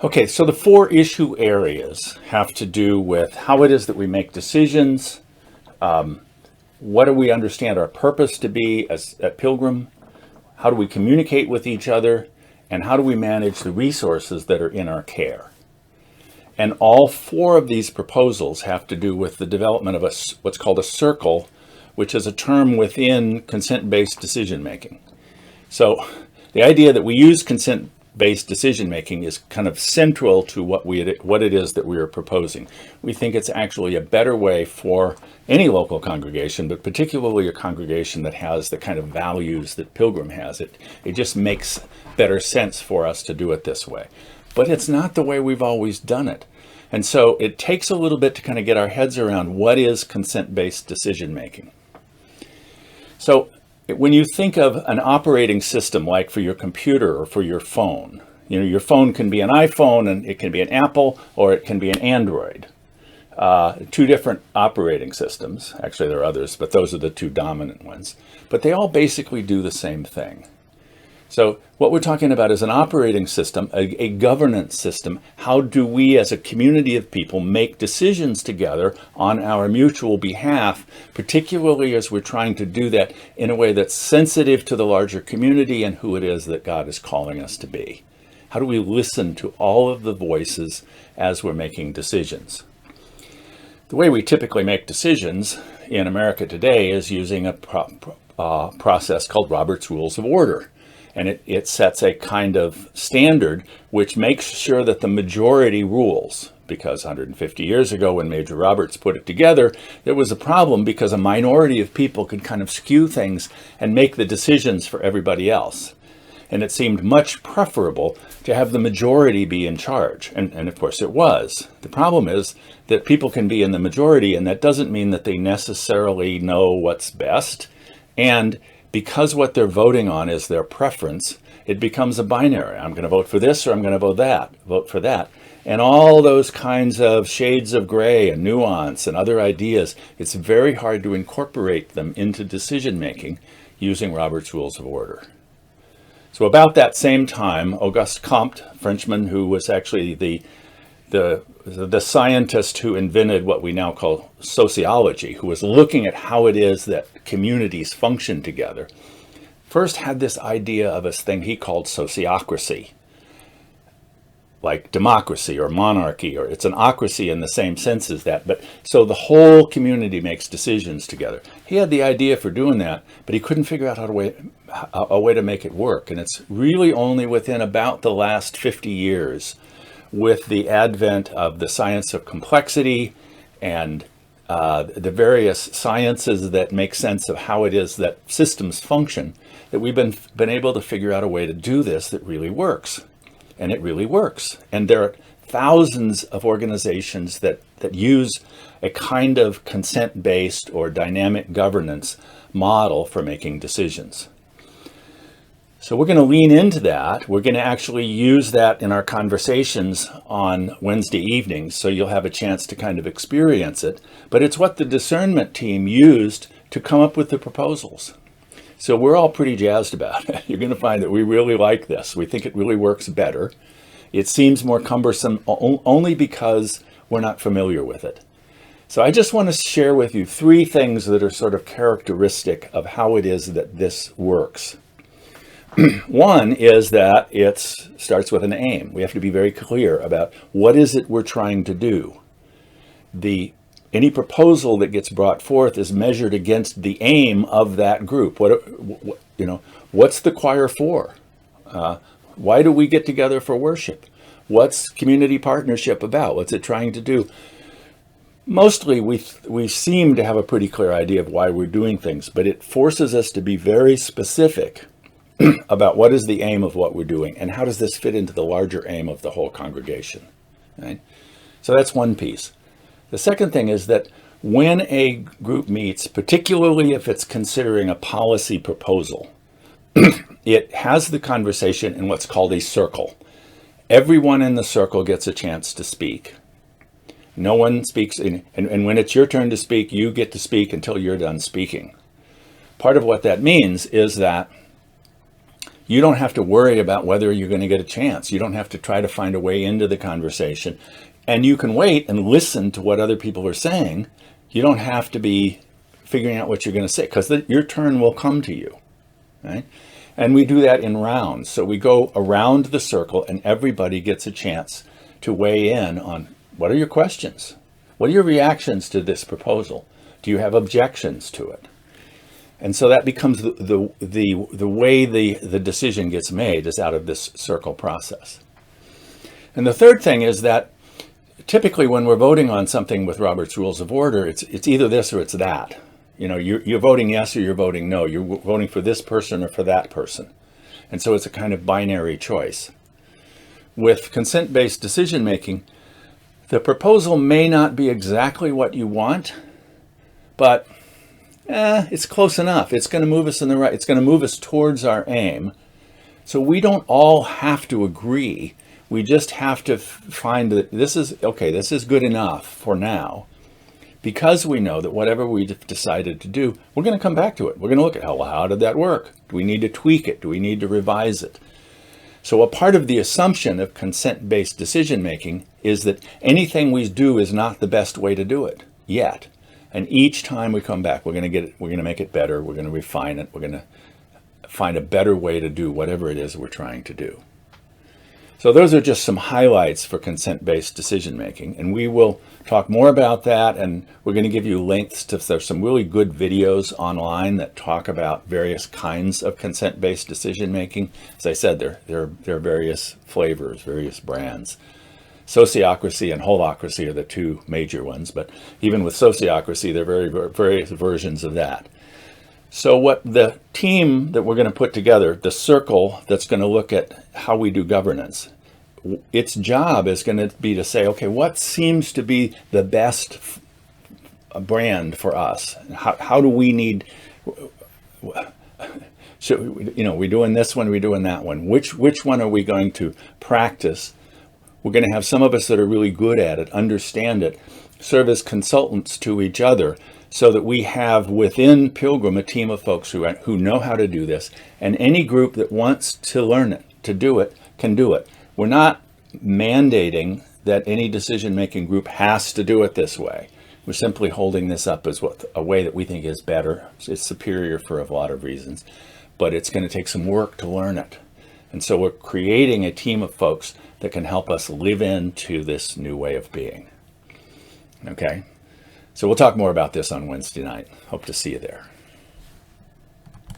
Okay, so the four issue areas have to do with how it is that we make decisions, what do we understand our purpose to be as at Pilgrim, how do we communicate with each other, and how do we manage the resources that are in our care. And all four of these proposals have to do with the development of what's called a circle, which is a term within consent-based decision making. So the idea that we use consent-based decision making is kind of central to what it is that we are proposing. We think it's actually a better way for any local congregation, but particularly a congregation that has the kind of values that Pilgrim has. It just makes better sense for us to do it this way. But it's not the way we've always done it. And so it takes a little bit to kind of get our heads around what is consent-based decision making. So when you think of an operating system like for your computer or for your phone, your phone can be an iPhone and it can be an Apple or it can be an Android. Two different operating systems. Actually, there are others, but those are the two dominant ones. But they all basically do the same thing. So what we're talking about is an operating system, a governance system. How do we as a community of people make decisions together on our mutual behalf, particularly as we're trying to do that in a way that's sensitive to the larger community and who it is that God is calling us to be? How do we listen to all of the voices as we're making decisions? The way we typically make decisions in America today is using a process called Robert's Rules of Order. And it sets a kind of standard which makes sure that the majority rules. Because 150 years ago, when Major Roberts put it together, there was a problem because a minority of people could kind of skew things and make the decisions for everybody else. And it seemed much preferable to have the majority be in charge. And of course it was. The problem is that people can be in the majority, and that doesn't mean that they necessarily know what's best. And because what they're voting on is their preference, it becomes a binary. I'm going to vote for this or I'm going to vote for that. And all those kinds of shades of gray and nuance and other ideas, it's very hard to incorporate them into decision making using Robert's Rules of Order. So about that same time, Auguste Comte, Frenchman, who was actually the scientist who invented what we now call sociology, who was looking at how it is that communities function together, first had this idea of a thing he called sociocracy, like democracy or monarchy, or it's an ocracy in the same sense as that. But so the whole community makes decisions together. He had the idea for doing that, but he couldn't figure out a way to make it work. And it's really only within about the last 50 years, with the advent of the science of complexity and the various sciences that make sense of how it is that systems function, that we've been able to figure out a way to do this that really works. And it really works. And there are thousands of organizations that use a kind of consent-based or dynamic governance model for making decisions. So we're going to lean into that. We're going to actually use that in our conversations on Wednesday evenings, so you'll have a chance to kind of experience it. But it's what the discernment team used to come up with the proposals. So we're all pretty jazzed about it. You're going to find that we really like this. We think it really works better. It seems more cumbersome only because we're not familiar with it. So I just want to share with you three things that are sort of characteristic of how it is that this works. One is that it starts with an aim. We have to be very clear about what is it we're trying to do. Any proposal that gets brought forth is measured against the aim of that group. What's the choir for? Why do we get together for worship? What's community partnership about? What's it trying to do? Mostly we seem to have a pretty clear idea of why we're doing things, but it forces us to be very specific about what is the aim of what we're doing and how does this fit into the larger aim of the whole congregation. Right? So that's one piece. The second thing is that when a group meets, particularly if it's considering a policy proposal, it has the conversation in what's called a circle. Everyone in the circle gets a chance to speak. No one speaks, and when it's your turn to speak, you get to speak until you're done speaking. Part of what that means is that You don't have to worry about whether you're going to get a chance. You don't have to try to find a way into the conversation. And you can wait and listen to what other people are saying. You don't have to be figuring out what you're going to say, because your turn will come to you, right? And we do that in rounds. So we go around the circle and everybody gets a chance to weigh in on, what are your questions? What are your reactions to this proposal? Do you have objections to it? And so that becomes the way the decision gets made, is out of this circle process. And the third thing is that typically when we're voting on something with Robert's Rules of Order, it's either this or it's that. You know, you're voting yes or you're voting no. You're voting for this person or for that person. And so it's a kind of binary choice. With consent-based decision-making, the proposal may not be exactly what you want, but it's close enough. It's going to move us it's going to move us towards our aim. So we don't all have to agree. We just have to find that this is good enough for now, because we know that whatever we've decided to do, we're going to come back to it. We're going to look at how did that work? Do we need to tweak it? Do we need to revise it? So a part of the assumption of consent-based decision-making is that anything we do is not the best way to do it yet. And each time we come back, we're going to make it better. We're going to refine it. We're going to find a better way to do whatever it is we're trying to do. So those are just some highlights for consent-based decision-making, and we will talk more about that, and we're going to give you links to, there's some really good videos online that talk about various kinds of consent-based decision-making. As I said, there are various flavors, various brands. Sociocracy and holacracy are the two major ones, but even with sociocracy, there are various versions of that. So what the team that we're going to put together, the circle that's going to look at how we do governance, its job is going to be to say, okay, what seems to be the best brand for us? How do we need, we're doing this one, we're doing that one. Which one are we going to practice? We're going to have some of us that are really good at it, understand it, serve as consultants to each other, so that we have within Pilgrim a team of folks who know how to do this, and any group that wants to learn it, to do it, can do it. We're not mandating that any decision-making group has to do it this way. We're simply holding this up as a way that we think is better. It's superior for a lot of reasons, but it's going to take some work to learn it. And so we're creating a team of folks that can help us live into this new way of being. Okay? So we'll talk more about this on Wednesday night. Hope to see you there.